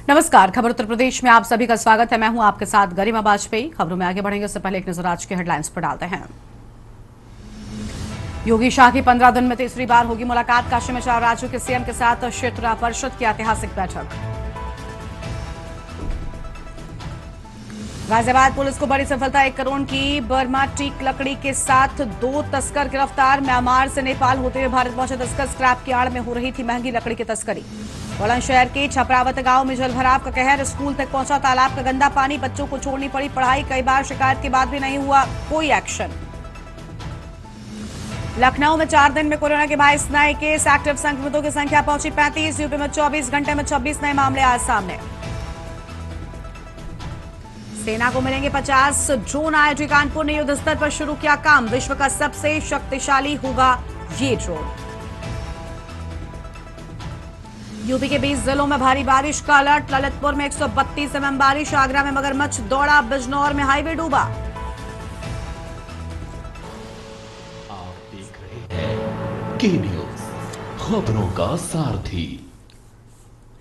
नमस्कार। खबर उत्तर प्रदेश में आप सभी का स्वागत है। मैं हूं आपके साथ गरिमा बाजपेयी। खबरों में आगे बढ़ेंगे उससे पहले एक नजर आज के हेडलाइंस पर डालते हैं। योगी शाह की 15 दिन में तीसरी बार होगी मुलाकात। काशी में 4 राज्यों के सीएम के साथ क्षेत्रीय परिषद की ऐतिहासिक बैठक। गाजियाबाद पुलिस को बड़ी सफलता, 1 करोड़ की बर्मा टीक लकड़ी के साथ 2 तस्कर गिरफ्तार। म्यांमार से नेपाल होते हुए भारत पहुंचे तस्कर। स्क्रैप की आड़ में हो रही थी महंगी लकड़ी की तस्करी। बुलंदशहर के छपरावत गांव में जलभराव का कहर, स्कूल तक पहुंचा तालाब का गंदा पानी, बच्चों को छोड़नी पड़ी पढ़ाई। कई बार शिकायत के बाद भी नहीं हुआ कोई एक्शन। लखनऊ में 4 दिन में कोरोना के 22 नए केस, एक्टिव संक्रमितों की संख्या पहुंची 35। यूपी में 24 घंटे में 26 नए मामले आए सामने। सेना को मिलेंगे 50 ड्रोन। आईआईटी कानपुर ने युद्ध स्तर पर शुरू किया काम। विश्व का सबसे शक्तिशाली होगा ये ड्रोन। यूपी के 20 जिलों में भारी बारिश का अलर्ट। ललितपुर में 132 mm बारिश। आगरा में मगरमच्छ दौड़ा। बिजनौर में हाईवे डूबा। आप देख रहे हैं के न्यूज, खबरों का सारथी।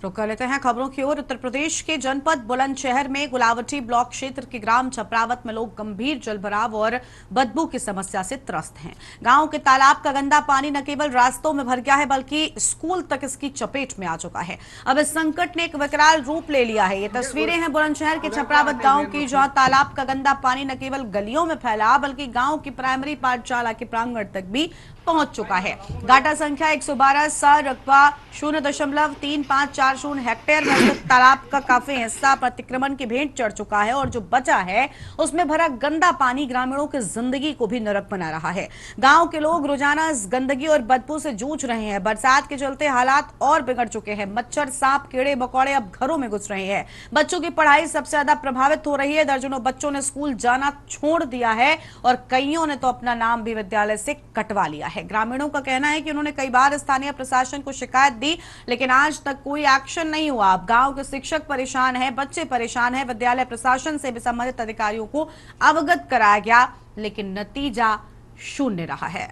रुक कर लेते हैं खबरों की ओर। उत्तर प्रदेश के जनपद बुलंदशहर में गुलावटी ब्लॉक क्षेत्र के ग्राम छपरावत में लोग गंभीर जलभराव और बदबू की समस्या से त्रस्त हैं। गांव के तालाब का गंदा पानी न केवल रास्तों में भर गया है बल्कि स्कूल तक इसकी चपेट में आ चुका है। अब इस संकट ने एक विकराल रूप ले लिया है। ये तस्वीरें हैं बुलंदशहर के छपरावत गांव की, जहां तालाब का गंदा पानी न केवल गलियों में फैला बल्कि गांव की प्राइमरी पाठशाला के प्रांगण तक भी पहुंच चुका है। गाटा संख्या 112 सा, रकबा 0.3540 हेक्टेयर में स्थित तालाब का काफी हिस्सा अतिक्रमण की भेंट चढ़ चुका है और जो बचा है उसमें भरा गंदा पानी ग्रामीणों की जिंदगी को भी नरक बना रहा है। गांव के लोग रोजाना इस गंदगी और बदबू से जूझ रहे हैं। बरसात के चलते हालात और बिगड़ चुके हैं। मच्छर, सांप, कीड़े मकोड़े अब घरों में घुस रहे हैं। बच्चों की पढ़ाई सबसे ज्यादा प्रभावित हो रही है। दर्जनों बच्चों ने स्कूल जाना छोड़ दिया है और कईयों ने तो अपना नाम भी विद्यालय से कटवा लिया है। ग्रामीणों का कहना है कि उन्होंने कई बार स्थानीय प्रशासन को शिकायत दी लेकिन आज तक कोई एक्शन नहीं हुआ। अब गांव के शिक्षक परेशान हैं, बच्चे परेशान हैं। विद्यालय प्रशासन से भी संबंधित अधिकारियों को अवगत कराया गया लेकिन नतीजा शून्य रहा है।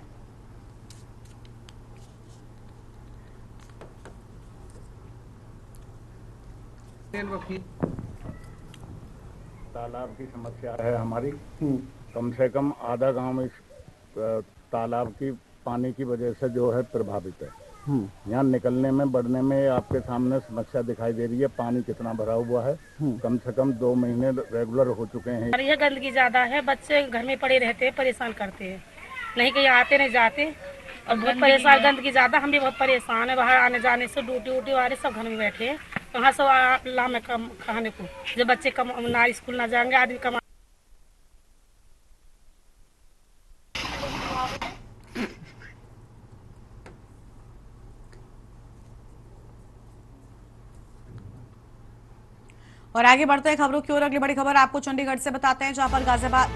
तालाब की समस्या है हमारी। कम से कम आधा गांव इस तालाब की पानी की वजह से जो है प्रभावित है। यहाँ निकलने में बढ़ने में आपके सामने समस्या दिखाई दे रही है। पानी कितना भरा हुआ है। कम से कम 2 महीने रेगुलर हो चुके हैं। और यह गंदगी ज्यादा है। बच्चे घर में पड़े रहते हैं, परेशान करते हैं, नहीं कहीं आते नहीं जाते और बहुत परेशान। गंदगी ज्यादा, हम भी बहुत परेशान है। बाहर आने जाने से ड्यूटी वूटी वाले सब घर में बैठे हैं। वहाँ सब ला में कम खाने को, जब बच्चे कम ना स्कूल ना जाएंगे, आदमी कमा। और आगे बढ़ते हैं खबरों की ओर। अगली बड़ी खबर आपको चंडीगढ़ से बताते हैं, जहां पर गाजियाबाद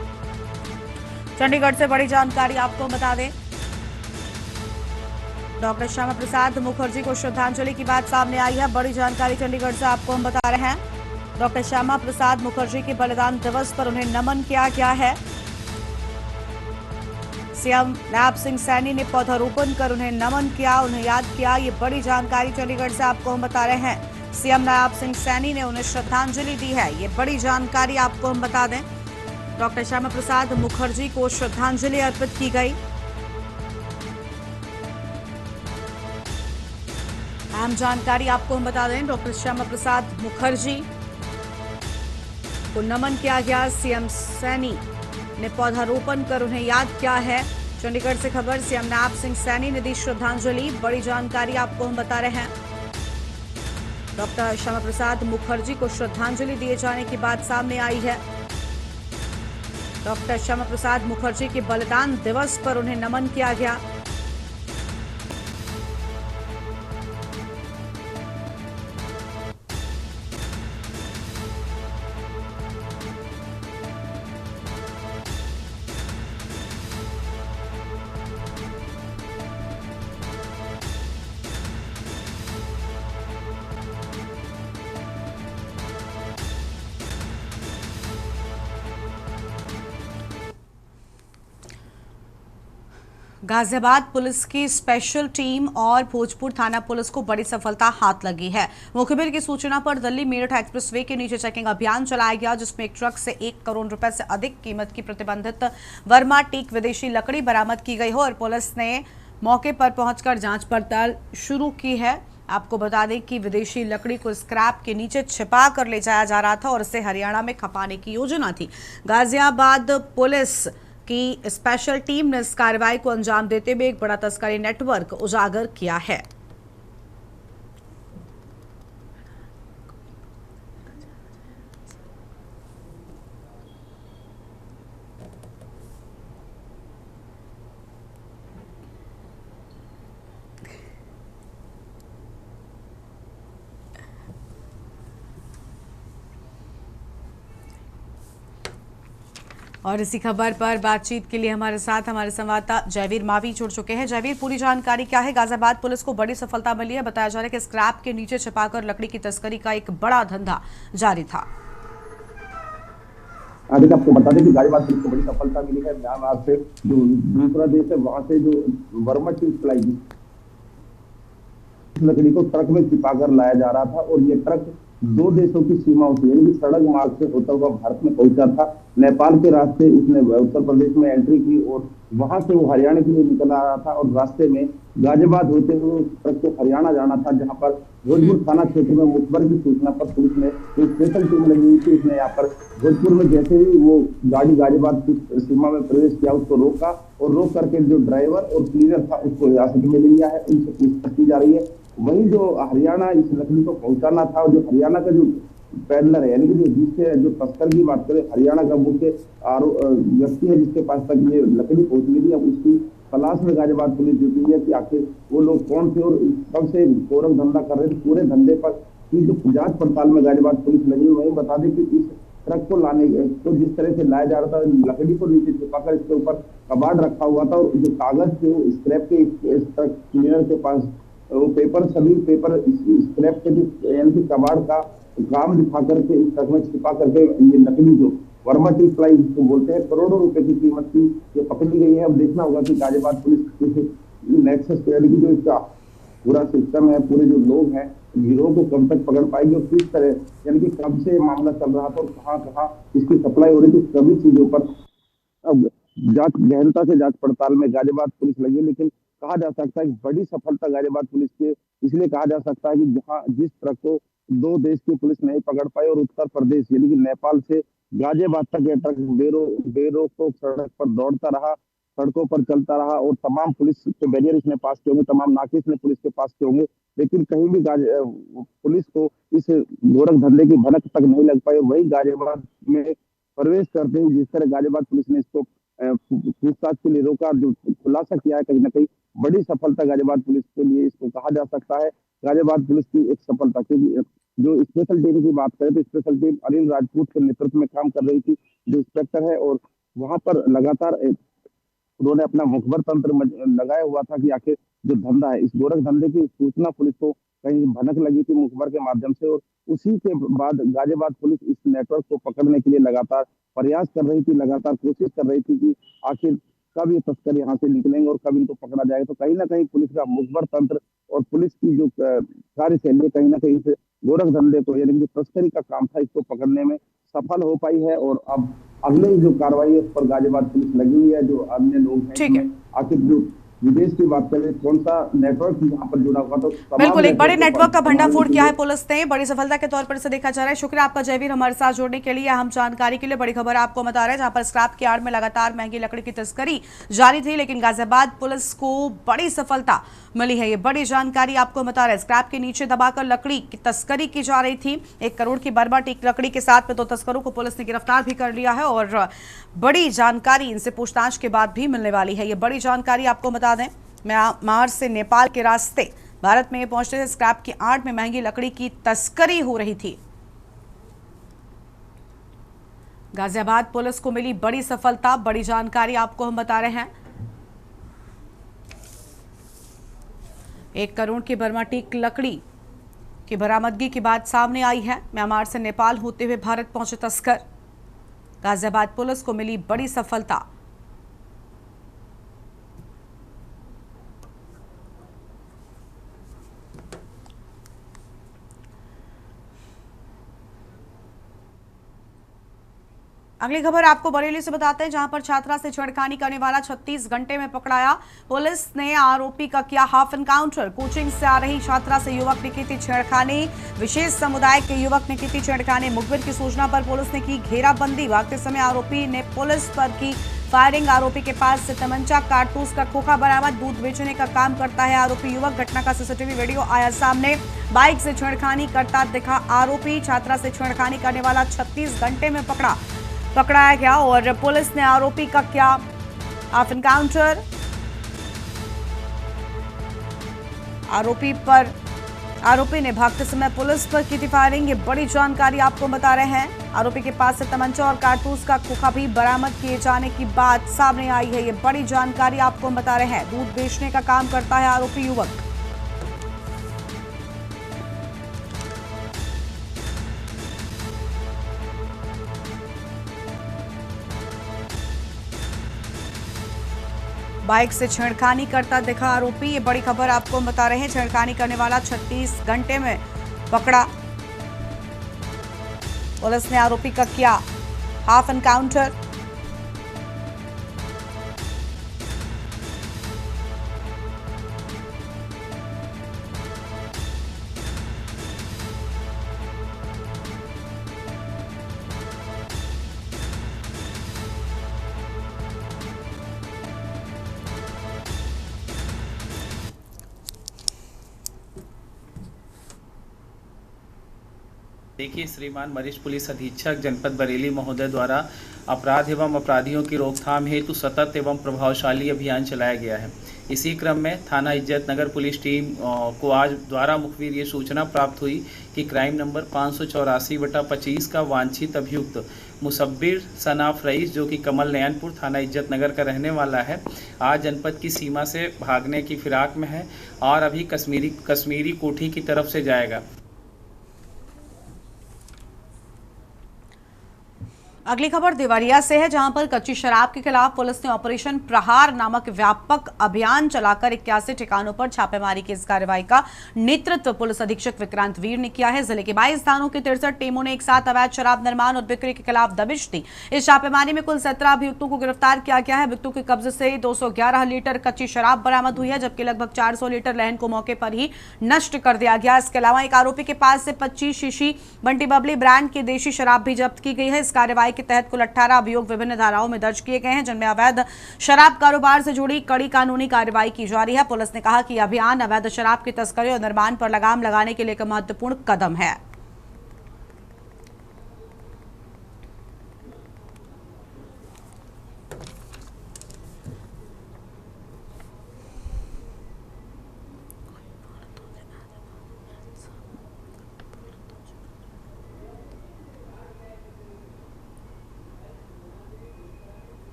चंडीगढ़ से बड़ी जानकारी आपको बता दें। डॉक्टर श्यामा प्रसाद मुखर्जी को श्रद्धांजलि की बात सामने आई है। बड़ी जानकारी चंडीगढ़ से आपको हम बता रहे हैं। डॉक्टर श्यामा प्रसाद मुखर्जी के बलिदान दिवस पर उन्हें नमन किया गया है। सीएम नायब सिंह सैनी ने पौधारोपण कर उन्हें नमन किया, उन्हें याद किया। ये बड़ी जानकारी चंडीगढ़ से आपको हम बता रहे हैं। सीएम नायब सिंह सैनी ने उन्हें श्रद्धांजलि दी है। ये बड़ी जानकारी आपको हम बता दें। डॉक्टर श्यामा प्रसाद मुखर्जी को श्रद्धांजलि अर्पित की गई। अहम जानकारी आपको हम बता दें। डॉक्टर श्यामा प्रसाद मुखर्जी को नमन किया गया। सीएम सैनी ने पौधारोपण कर उन्हें याद किया है। चंडीगढ़ से खबर, सीएम नायब सिंह सैनी ने दी श्रद्धांजलि। बड़ी जानकारी आपको हम बता रहे हैं। डॉक्टर श्यामा प्रसाद मुखर्जी को श्रद्धांजलि दिए जाने की बात सामने आई है। डॉक्टर श्यामा प्रसाद मुखर्जी के बलिदान दिवस पर उन्हें नमन किया गया। गाजियाबाद पुलिस की स्पेशल टीम और भोजपुर थाना पुलिस को बड़ी सफलता हाथ लगी है। मुखबिर की सूचना पर दिल्ली मेरठ एक्सप्रेसवे के नीचे चेकिंग अभियान चलाया गया, जिसमें एक ट्रक से 1 करोड़ रुपए से अधिक कीमत की प्रतिबंधित वर्मा टीक विदेशी लकड़ी बरामद की गई हो और पुलिस ने मौके पर पहुंचकर जांच पड़ताल शुरू की है। आपको बता दें कि विदेशी लकड़ी को स्क्रैप के नीचे छिपा कर ले जाया जा रहा था और इसे हरियाणा में खपाने की योजना थी। गाजियाबाद पुलिस की स्पेशल टीम ने इस कार्रवाई को अंजाम देते हुए एक बड़ा तस्करी नेटवर्क उजागर किया है। और इसी खबर पर बातचीत के लिए हमारे साथ हमारे संवाददाता जयवीर मावी जुड़ चुके हैं। जयवीर, पूरी जानकारी क्या है? गाजियाबाद पुलिस को बड़ी सफलता मिली है। बताया जा रहा है कि स्क्रैप के नीचे छिपाकर लकड़ी की तस्करी का एक बड़ा धंधा जारी था। देखिए, आपको बता दें कि गाजियाबाद पुलिस को बड़ी सफलता मिली है। म्यांमार से जो दूसरा देश है वहां से जो वर्मा टीक फ्लाई लकड़ी को ट्रक में छिपाकर लाया जा रहा था और ये ट्रक 2 देशों की सीमाओं से यानी कि सड़क मार्ग से होता हुआ भारत में पहुंचा था। नेपाल के रास्ते उसने उत्तर प्रदेश में एंट्री की और वहां से वो हरियाणा के लिए निकल आ रहा था और रास्ते में गाजियाबाद होते हुए ट्रक को हरियाणा जाना था, जहां पर भोजपुर थाना क्षेत्र में मुखबर की सूचना पर पुलिस ने एक स्पेशल टीम लगी हुई थी। उसने यहाँ पर भोजपुर में जैसे ही वो गाड़ी गाजियाबाद की सीमा में प्रवेश किया उसको रोका और रोक करके जो ड्राइवर और क्लीनर था उसको हिरासत में ले लिया है। उनसे पूछताछ की जा रही है। वहीं जो हरियाणा इस लकड़ी को पहुंचाना था और जो हरियाणा का जो पैडलर है यानी कि जिससे जो तस्कर की बात करें, हरियाणा का मुख्य व्यक्ति है जिसके पास तक ये लकड़ी पहुंचनी थी, अब उसकी तलाश में गाजियाबाद पुलिस जुटी है कि आखिर वो लोग कौन थे और कब से गोरख धंधा कर रहे थे। पूरे धंधे पर की जो जांच पड़ताल में गाजियाबाद पुलिस लगी हुई है। बता दें कि इस ट्रक को लाने तो जिस तरह से लाया जा रहा था, लकड़ी को नीचे छिपाकर इसके ऊपर कबाड़ रखा हुआ था और जो कागज थे वो स्क्रैप के इस ट्रक क्लीनर के पास वो पेपर सभी पेपर स्क्रैप के यानी कि कबाड़ का काम दिखा करके इस ट्रक में छिपा करके ये नकली जो वर्मा टीक फ्लाई जिसको बोलते हैं करोड़ों रुपए की कीमत की ये पकड़ी गई है। अब देखना होगा कि गाजियाबाद पुलिस नेक्सस यानी कि जो इसका पूरा सिस्टम है, पूरे जो लोग हैं गिरोह को कब तक पकड़ पाएगी और किस तरह यानी कि कब से मामला चल रहा था और कहाँ इसकी सप्लाई हो रही थी, सभी चीजों पर अब गहनता से जांच पड़ताल में गाजियाबाद पुलिस लगी। लेकिन कहा जा सकता है कि बड़ी सफलता गाजियाबाद पुलिस के इसलिए कहा जा सकता है कि जहां जिस ट्रक को 2 देश की पुलिस नहीं पकड़ पाई और उत्तर प्रदेश यानी कि नेपाल से गाजियाबाद तक यह ट्रक बेरोक सड़क पर दौड़ता रहा, सड़कों पर चलता रहा और तमाम पुलिस के बैरियर इसने पास किए होंगे, तमाम नाके इसने पुलिस के पास किए होंगे, लेकिन कहीं भी पुलिस को इस गोरख धंधे की भनक तक नहीं लग पाई। और वही गाजियाबाद में प्रवेश करते ही जिस तरह गाजियाबाद पुलिस ने इसको पूछताछ के लिए रोका, जो खुलासा किया है, कहीं ना कहीं बड़ी सफलता गाजियाबाद पुलिस के लिए इसको कहा जा सकता है। गाजियाबाद पुलिस की एक सफलता, क्योंकि जो स्पेशल टीम की बात करें तो स्पेशल टीम अनिल राजपूत के नेतृत्व में काम कर रही थी, जो इंस्पेक्टर है, और वहां पर लगातार उन्होंने अपना मुखबर तंत्र लगाया हुआ था कि आखिर जो धंधा है इस गोरख धंधे की सूचना पुलिस को कहीं भनक लगी थी मुखबर के माध्यम से, और उसी के बाद गाजियाबाद पुलिस इस नेटवर्क को पकड़ने के लिए लगातार प्रयास कर रही थी, लगातार कोशिश कर रही थी कि आखिर कब ये तस्कर यहाँ से निकलेंगे और कब इनको पकड़ा जाएगा। तो कहीं ना कहीं पुलिस का मुखबर तंत्र और पुलिस की जो कार्यशैली कहीं ना कहीं से गोरख धंधे को यानी कि तस्करी का काम था इसको पकड़ने में सफल हो पाई है। और अब अगले जो कार्रवाई है उस पर गाजियाबाद पुलिस लगी हुई है। जो अन्य लोग हैं आखिर जो विदेश की बात करें, कौन सा नेटवर्क यहाँ पर जुड़ा हुआ, तो बिल्कुल एक बड़े नेटवर्क का भंडाफोड़ किया है पुलिस ने, बड़ी सफलता के तौर पर इसे देखा जा रहा है। शुक्रिया आपका जयवीर हमारे साथ जोड़ने के लिए, अहम जानकारी के लिए। बड़ी खबर आपको बता रहे हैं जहां पर स्क्रैप की आड़ में लगातार महंगी लकड़ी की तस्करी जारी थी, लेकिन गाजियाबाद पुलिस को बड़ी सफलता मिली है। ये बड़ी जानकारी आपको बता रहे हैं। स्क्रैप के नीचे दबाकर लकड़ी की तस्करी की जा रही थी। 1 करोड़ की बर्मा टीक लकड़ी के साथ में 2 तस्करों को पुलिस ने गिरफ्तार भी कर लिया है और बड़ी जानकारी इनसे पूछताछ के बाद भी मिलने वाली है। ये बड़ी जानकारी आपको बता दें, म्यांमार से नेपाल के रास्ते भारत में पहुंचते थे। स्क्रैप की आड़ में महंगी लकड़ी की तस्करी हो रही थी। गाजियाबाद पुलिस को मिली बड़ी सफलता, बड़ी जानकारी आपको हम बता रहे हैं। 1 करोड़ की बर्मा टीक लकड़ी की बरामदगी की बात सामने आई है। म्यांमार से नेपाल होते हुए भारत पहुंचे तस्कर। गाजियाबाद पुलिस को मिली बड़ी सफलता। अगली खबर आपको बरेली से बताते हैं, जहां पर छात्रा से छेड़खानी करने वाला 36 घंटे में पकड़ाया। पुलिस ने आरोपी का किया हाफ एनकाउंटर। कोचिंग से आ रही छात्रा से युवक ने की थी छेड़खानी। विशेष समुदाय के युवक ने की थी छेड़खानी। मुखबिर की सूचना पर पुलिस ने की घेराबंदी। भागते समय आरोपी ने पुलिस पर की फायरिंग। आरोपी के पास से तमंचा, कारतूस का खोखा बरामद। दूध बेचने का काम करता है आरोपी युवक। घटना का सीसीटीवी वीडियो आया सामने। बाइक से छेड़खानी करता दिखा आरोपी। छात्रा से छेड़खानी करने वाला 36 घंटे में पकड़ाया गया और पुलिस ने आरोपी का किया हाफ एनकाउंटर। आरोपी ने भागते समय पुलिस पर की थी फायरिंग। ये बड़ी जानकारी आपको बता रहे हैं। आरोपी के पास से तमंचा और कारतूस का खोखा भी बरामद किए जाने की बात सामने आई है। ये बड़ी जानकारी आपको बता रहे हैं। दूध बेचने का काम करता है आरोपी युवक। बाइक से छेड़खानी करता दिखा आरोपी। ये बड़ी खबर आपको बता रहे हैं। छेड़खानी करने वाला 36 घंटे में पकड़ा। पुलिस ने आरोपी का किया हाफ एनकाउंटर। देखिए, श्रीमान वरिष्ठ पुलिस अधीक्षक जनपद बरेली महोदय द्वारा अपराध एवं अपराधियों की रोकथाम हेतु सतत एवं प्रभावशाली अभियान चलाया गया है। इसी क्रम में थाना इज्जत नगर पुलिस टीम को आज द्वारा मुखबिर ये सूचना प्राप्त हुई कि क्राइम नंबर 584/25 का वांछित अभियुक्त मुसब्बिर सनाफ रईस, जो कि कमल नयनपुर थाना इज्जत नगर का रहने वाला है, आज जनपद की सीमा से भागने की फिराक में है और अभी कश्मीरी कोठी की तरफ से जाएगा। अगली खबर देवरिया से है, जहां पर कच्ची शराब के खिलाफ पुलिस ने ऑपरेशन प्रहार नामक व्यापक अभियान चलाकर 81 ठिकानों पर छापेमारी की। इस कार्रवाई का नेतृत्व पुलिस अधीक्षक विक्रांत वीर ने किया है। जिले के 22 थानों की 63 टीमों ने एक साथ अवैध शराब निर्माण और बिक्री के खिलाफ दबिश दी। इस छापेमारी में कुल 17 अभियुक्तों को गिरफ्तार किया गया है। अभियुक्तों के कब्जे से 211 लीटर कच्ची शराब बरामद हुई है, जबकि लगभग 400 लीटर लहन को मौके पर ही नष्ट कर दिया गया। इसके अलावा एक आरोपी के पास से 25 शीशी बंटी बबली ब्रांड की देशी शराब भी जब्त की गई है। इस कार्रवाई के तहत कुल 18 अभियोग विभिन्न धाराओं में दर्ज किए गए हैं, जिनमें अवैध शराब कारोबार से जुड़ी कड़ी कानूनी कार्रवाई की जा रही है। पुलिस ने कहा कि अभियान अवैध शराब की तस्करी और निर्माण पर लगाम लगाने के लिए एक महत्वपूर्ण कदम है।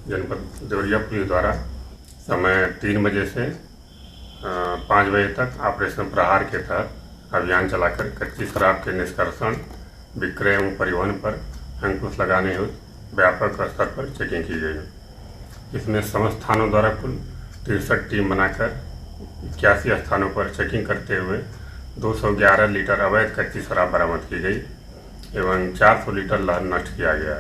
जनपद देवरिया पुलिस द्वारा समय 3 बजे से 5 बजे तक ऑपरेशन प्रहार के तहत अभियान चलाकर कच्ची शराब के निष्कर्षण, विक्रय एवं परिवहन पर अंकुश लगाने हेतु व्यापक स्तर पर चेकिंग की गई। इसमें समस्त थानों द्वारा कुल 63 टीम बनाकर 81 स्थानों पर चेकिंग करते हुए 211 लीटर अवैध कच्ची शराब बरामद की गई एवं 400 लीटर लहन नष्ट किया गया।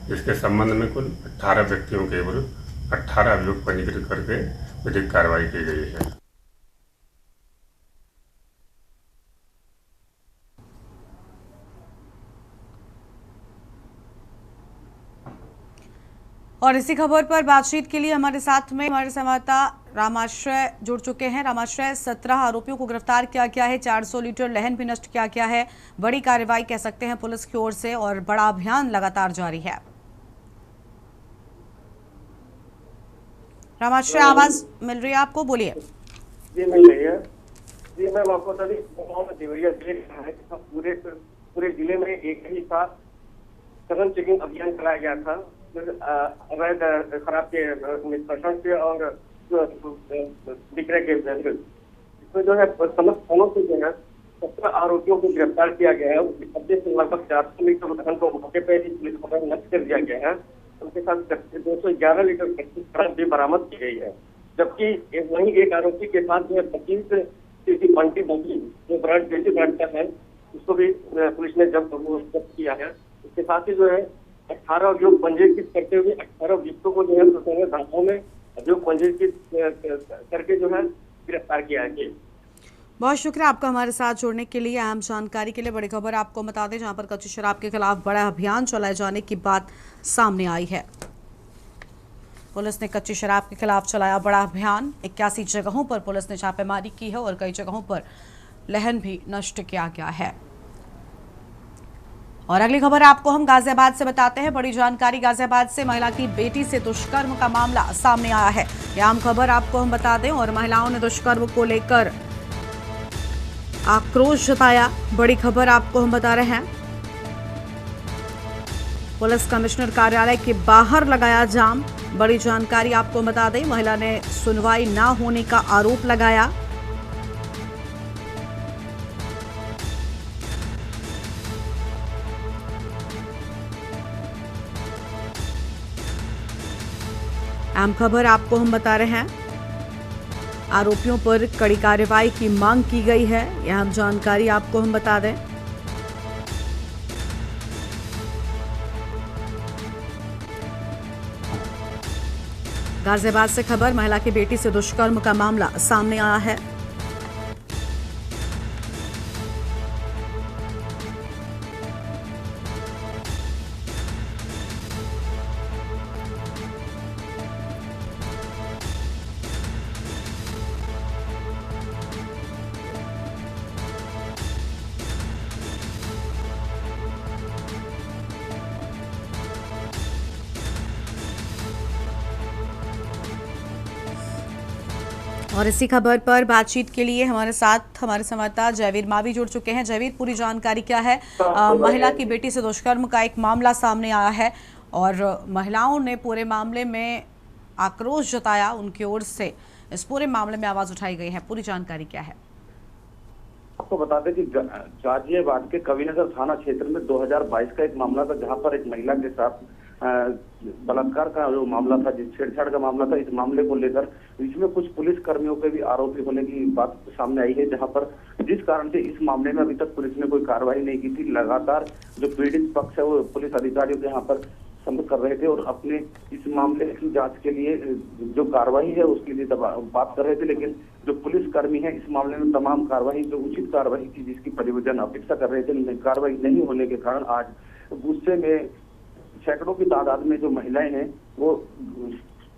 इसके संबंध में कुल 18 व्यक्तियों के विरुद्ध 18 अभियोग पंजीकृत करके विधिक कार्रवाई की गई है। और इसी खबर पर बातचीत के लिए हमारे साथ में हमारे संवाददाता रामाश्रय जुड़ चुके हैं। रामाश्रय, 17 आरोपियों को गिरफ्तार किया गया है, 400 लीटर लहन भी नष्ट किया गया है। बड़ी कार्रवाई कह सकते हैं पुलिस की ओर से और बड़ा अभियान लगातार जारी है। रामाश्रय, आवाज मिल रही है आपको? बोलिए। जी मिल रही है। जी मैम, आपको तभी देवरिया जिले का है, पूरे जिले में एक ही साथ सघन चेकिंग अभियान चलाया गया था अवैध शराब के निष्कर्षण से और विक्रय के इसमें जो है समस्त थानों से जो है 17 आरोपियों को गिरफ्तार किया गया है। से लगभग 400 लीटर वाहन को मौके पर ही पुलिस द्वारा नष्ट कर दिया गया है। उनके साथ 211 लीटर कच्ची शराब भी बरामद की गई है, जबकि वहीं एक आरोपी के साथ जो है 25 सीसी बंटी बोतल जो ब्रांड देसी ब्रांड का है, उसको भी पुलिस ने जब्त किया है। इसके साथ ही जो है 18 अभियोग पंजीकृत करते हुए 18 अभियुक्तों को जो है दूसरे धाराओं में अभियोग पंजीकृत करके जो है गिरफ्तार किया है। बहुत शुक्रिया आपका हमारे साथ जुड़ने के लिए। अहम जानकारी के लिए बड़ी खबर आपको बता दें, जहां पर कच्ची शराब के खिलाफ बड़ा अभियान चलाए जाने की बात सामने आई है। पुलिस ने कच्ची शराब के खिलाफ चलाया बड़ा अभियान। 81 जगहों पर पुलिस ने छापेमारी की है और कई जगहों पर लहन भी नष्ट किया गया है। और अगली खबर आपको हम गाजियाबाद से बताते हैं। बड़ी जानकारी गाजियाबाद से, महिला की बेटी से दुष्कर्म का मामला सामने आया है। यह आम खबर आपको हम बता दें। और महिलाओं ने दुष्कर्म को लेकर आक्रोश जताया। बड़ी खबर आपको हम बता रहे हैं। पुलिस कमिश्नर कार्यालय के बाहर लगाया जाम। बड़ी जानकारी आपको बता दें, महिला ने सुनवाई ना होने का आरोप लगाया। अहम खबर आपको हम बता रहे हैं। आरोपियों पर कड़ी कार्रवाई की मांग की गई है। यह अहम जानकारी आपको हम बता दें। गाजियाबाद से खबर, महिला की बेटी से दुष्कर्म का मामला सामने आया है। और इसी खबर पर बातचीत के लिए हमारे साथ हमारे संवाददाता जयवीर मावी जुड़ चुके हैं। जयवीर, पूरी जानकारी क्या है? महिला की बेटी से दुष्कर्म का एक मामला सामने आया है और महिलाओं ने पूरे मामले में आक्रोश जताया। उनकी ओर से इस पूरे मामले में आवाज उठाई गई है। पूरी जानकारी क्या है? आपको बता दें कि गाजियाबाद के कविनगर थाना क्षेत्र में 2022 का एक मामला था, जहां पर एक महिला के साथ बलात्कार का जो मामला था, जिस छेड़छाड़ का मामला था, इस मामले को लेकर इसमें कुछ पुलिस कर्मियों के भी आरोपी होने की बात सामने आई है, जहां पर जिस कारण से इस मामले में अभी तक पुलिस ने कोई कार्रवाई नहीं की थी। लगातार जो पीड़ित पक्ष है वो पुलिस अधिकारियों के यहाँ पर संपर्क कर रहे थे और अपने इस मामले की जांच के लिए जो कार्रवाई है उसके लिए बात कर रहे थे, लेकिन जो पुलिस कर्मी है इस मामले में तमाम कार्रवाई जो उचित कार्रवाई थी जिसकी परिवजन अपेक्षा कर रहे थे, कार्रवाई नहीं होने के कारण आज गुस्से में सैकड़ों की तादाद में जो महिलाएं हैं वो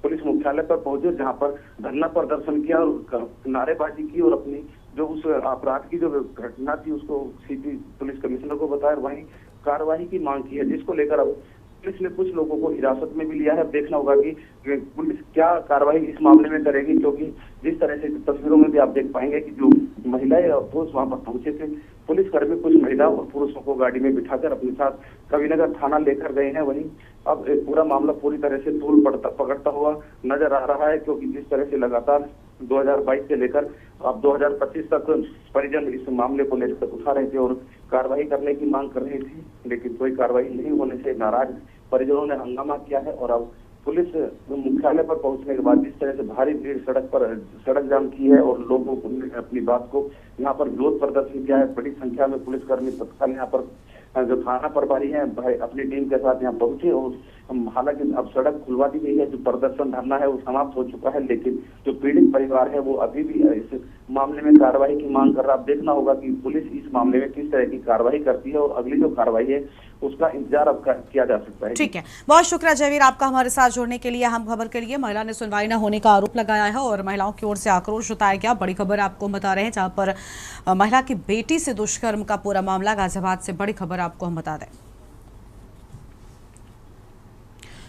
पुलिस मुख्यालय पर पहुंचे, जहां पर धरना प्रदर्शन किया और नारेबाजी की और अपनी जो उस अपराध की जो घटना थी उसको सीधी पुलिस कमिश्नर को बताया, वहीं कार्रवाई की मांग की है, जिसको लेकर अब पुलिस ने कुछ लोगों को हिरासत में भी लिया है। देखना होगा कि पुलिस क्या कार्रवाई इस मामले में करेगी, क्योंकि जिस तरह से तस्वीरों में भी आप देख पाएंगे कि जो महिलाएं और पुरुष वहां पर पहुंचे थे, पुलिसकर्मी कुछ महिला और पुरुषों को गाड़ी में बिठाकर अपने साथ कविनगर थाना लेकर गए हैं। वहीं अब पूरा मामला पूरी तरह से तूल पकड़ता हुआ नजर आ रहा है, क्योंकि जिस तरह से लगातार 2022 से लेकर अब 2025 तक परिजन इस मामले को लेकर उठा रहे थे और कार्रवाई करने की मांग कर रही थी, लेकिन कोई कार्रवाई नहीं होने से नाराज परिजनों ने हंगामा किया है। और अब पुलिस मुख्यालय पर पहुंचने के बाद जिस तरह से भारी भीड़ सड़क जाम की है और लोगों ने अपनी बात को यहाँ पर विरोध प्रदर्शन किया है। बड़ी संख्या में पुलिसकर्मी तत्काल यहाँ पर जो थाना प्रभारी हैं भाई अपनी टीम के साथ यहाँ पहुंचे और हालांकि अब सड़क खुलवा दी गई है, जो प्रदर्शन धरना है वो समाप्त हो चुका है, लेकिन जो पीड़ित परिवार है वो अभी भी इस मामले में कार्रवाई की मांग कर रहा है। अब देखना होगा कि पुलिस इस मामले में किस तरह की कार्रवाई करती है और अगली जो कार्रवाई है उसका इंतजार अब किया जा सकता है। ठीक है, बहुत शुक्रिया जयवीर आपका हमारे साथ जुड़ने के लिए। हम खबर के लिए, महिला ने सुनवाई न होने का आरोप लगाया है और महिलाओं की ओर से आक्रोश जताया गया। बड़ी खबर आपको बता रहे हैं, जहां पर महिला की बेटी से दुष्कर्म का पूरा मामला गाजियाबाद से बड़ी खबर आपको हम बता दें।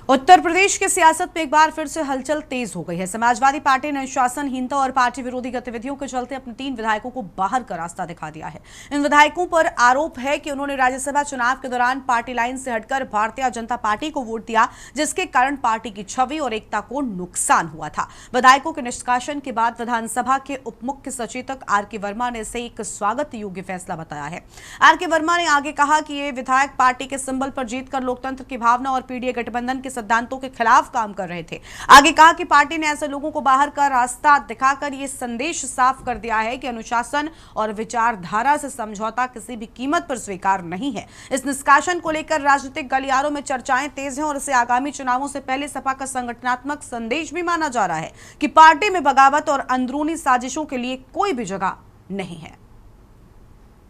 उत्तर प्रदेश की सियासत में एक बार फिर से हलचल तेज हो गई है। समाजवादी पार्टी ने अनुशासनहीनता और पार्टी विरोधी गतिविधियों के चलते अपने 3 विधायकों को बाहर का रास्ता दिखा दिया है। इन विधायकों पर आरोप है कि उन्होंने राज्यसभा चुनाव के दौरान पार्टी लाइन से हटकर भारतीय जनता पार्टी को वोट दिया, जिसके कारण पार्टी की छवि और एकता को नुकसान हुआ था। विधायकों के निष्कासन के बाद विधानसभा के उप मुख्य सचेतक आर.के. वर्मा ने इसे एक स्वागत योग्य फैसला बताया है। आर.के. वर्मा ने आगे कहा कि ये विधायक पार्टी के सिंबल पर जीतकर लोकतंत्र की भावना और पीडीए गठबंधन के सिद्धांतों के खिलाफ काम कर रहे थे। आगे कहा कि पार्टी ने ऐसे लोगों को बाहर का रास्ता दिखाकर यह संदेश साफ कर दिया है कि अनुशासन और विचारधारा से समझौता किसी भी कीमत पर स्वीकार नहीं है। इस निष्कासन को लेकर राजनीतिक गलियारों में चर्चाएं तेज हैं और इसे आगामी चुनावों से पहले सपा का संगठनात्मक संदेश भी माना जा रहा है कि पार्टी में बगावत और अंदरूनी साजिशों के लिए कोई भी जगह नहीं है।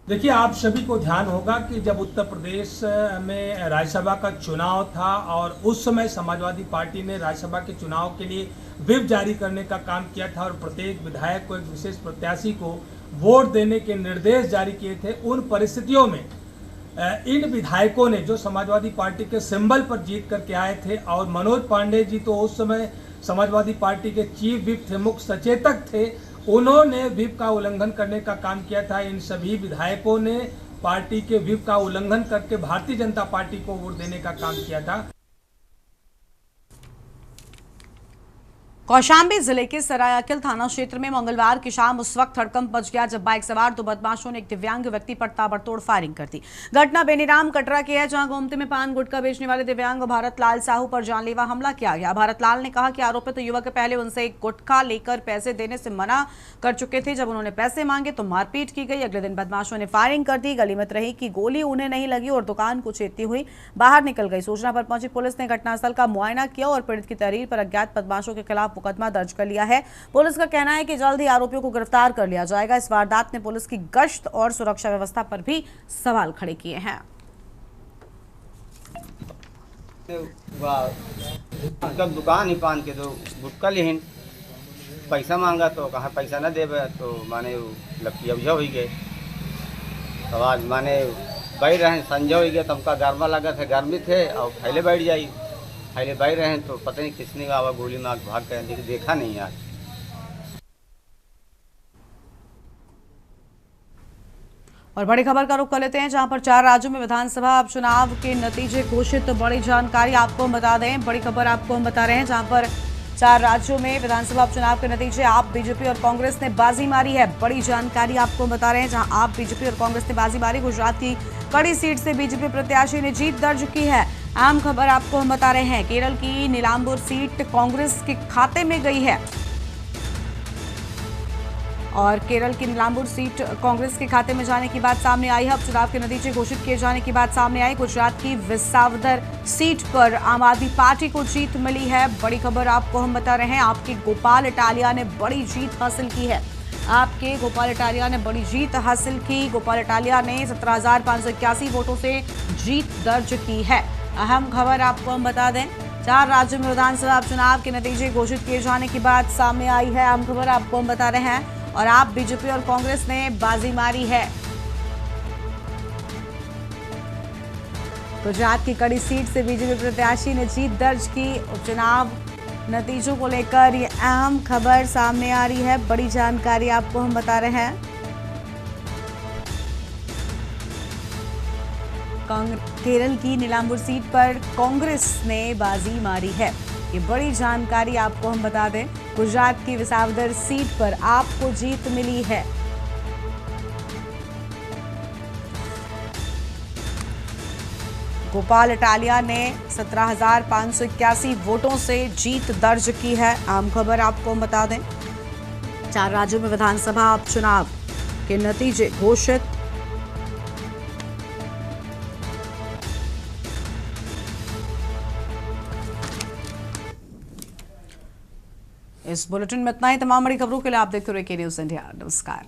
देखिए, आप सभी को ध्यान होगा कि जब उत्तर प्रदेश में राज्यसभा का चुनाव था और उस समय समाजवादी पार्टी ने राज्यसभा के चुनाव के लिए व्हिप जारी करने का काम किया था और प्रत्येक विधायक को एक विशेष प्रत्याशी को वोट देने के निर्देश जारी किए थे। उन परिस्थितियों में इन विधायकों ने, जो समाजवादी पार्टी के सिंबल पर जीत करके आए थे, और मनोज पांडे जी तो उस समय समाजवादी पार्टी के चीफ व्हिप थे, मुख्य सचेतक थे, उन्होंने व्हिप का उल्लंघन करने का काम किया था। इन सभी विधायकों ने पार्टी के व्हिप का उल्लंघन करके भारतीय जनता पार्टी को वोट देने का काम किया था। कौशाम्बी जिले के सरायकेला थाना क्षेत्र में मंगलवार की शाम उस वक्त हड़कंप मच गया जब बाइक सवार 2 बदमाशों ने एक दिव्यांग व्यक्ति पर ताबड़तोड़ फायरिंग कर दी। घटना बेनीराम कटरा की है, जहां गोमती में पान गुटखा बेचने वाले दिव्यांग भारत लाल साहू पर जानलेवा हमला किया गया। भारत लाल ने कहा कि आरोपित युवक पहले उनसे एक गुटखा लेकर पैसे देने से मना कर चुके थे। जब उन्होंने पैसे मांगे तो मारपीट की गई। अगले दिन बदमाशों ने फायरिंग कर दी। गलीमत रही कि गोली उन्हें नहीं लगी और दुकान को चेतती हुई बाहर निकल गई। सूचना पर पहुंची पुलिस ने घटनास्थल का मुआयना किया और पीड़ित की तहरीर पर अज्ञात बदमाशों के खिलाफ मुकदमा दर्ज कर लिया है। पुलिस का कहना है कि जल्द ही आरोपियों को गिरफ्तार कर लिया जाएगा। इस वारदात ने पुलिस की गश्त और सुरक्षा व्यवस्था पर भी सवाल खड़े किए हैं। दुकान ही पान के तो गुटका लेहिन, पैसा मांगा तो कहा पैसा न देवे तो माने लपटी अवझा हो गए। आवाज माने बैठ रहे संजय हो गया, तमका गर्मा लगा थे, गर्मी थे और फैले बैठ जाई, फैले बैठ रहे तो पता नहीं किसने आवा गोली मार भाग कर देखा नहीं आज। और बड़ी खबर का रुख कर लेते हैं, जहां पर 4 राज्यों में विधानसभा चुनाव के नतीजे घोषित। बड़ी जानकारी आपको हम बता दें, बड़ी खबर आपको हम बता रहे हैं, जहां पर 4 राज्यों में विधानसभा चुनाव के नतीजे आप, बीजेपी और कांग्रेस ने बाजी मारी है। बड़ी जानकारी आपको बता रहे हैं, जहां आप, बीजेपी और कांग्रेस ने बाजी मारी। गुजरात की कड़ी सीट से बीजेपी प्रत्याशी ने जीत दर्ज की है। अहम खबर आपको हम बता रहे हैं, केरल की नीलांबूर सीट कांग्रेस के खाते में गई है और केरल की नीलांबूर सीट कांग्रेस के खाते में जाने की बात सामने आई है। अब चुनाव के नतीजे घोषित किए जाने की बात सामने आई। गुजरात की विसावदर सीट पर आम आदमी पार्टी को जीत मिली है। बड़ी खबर आपको हम बता रहे हैं, आपके गोपाल इटालिया ने बड़ी जीत हासिल की है। आपके गोपाल इटालिया ने बड़ी जीत हासिल की। गोपाल इटालिया ने 17,581 वोटों से जीत दर्ज की है। अहम खबर आपको हम बता दें, 4 राज्यों में विधानसभा चुनाव के नतीजे घोषित किए जाने की बात सामने आई है। अहम खबर आपको हम बता रहे हैं और आप, बीजेपी और कांग्रेस ने बाजी मारी है। गुजरात की कड़ी सीट से बीजेपी प्रत्याशी ने जीत दर्ज की। उपचुनाव नतीजों को लेकर ये अहम खबर सामने आ रही है। बड़ी जानकारी आपको हम बता रहे हैं। केरल की नीलांबूर सीट पर कांग्रेस ने बाजी मारी है। ये बड़ी जानकारी आपको हम बता दें, गुजरात की विसावदर सीट पर आपको जीत मिली है। गोपाल इटालिया ने 17,581 वोटों से जीत दर्ज की है। आम खबर आपको हम बता दें, 4 राज्यों में विधानसभा चुनाव के नतीजे घोषित। इस बुलेटिन में इतना ही। तमाम बड़ी खबरों के लिए आप देखते रहिए के न्यूज़ इंडिया। नमस्कार।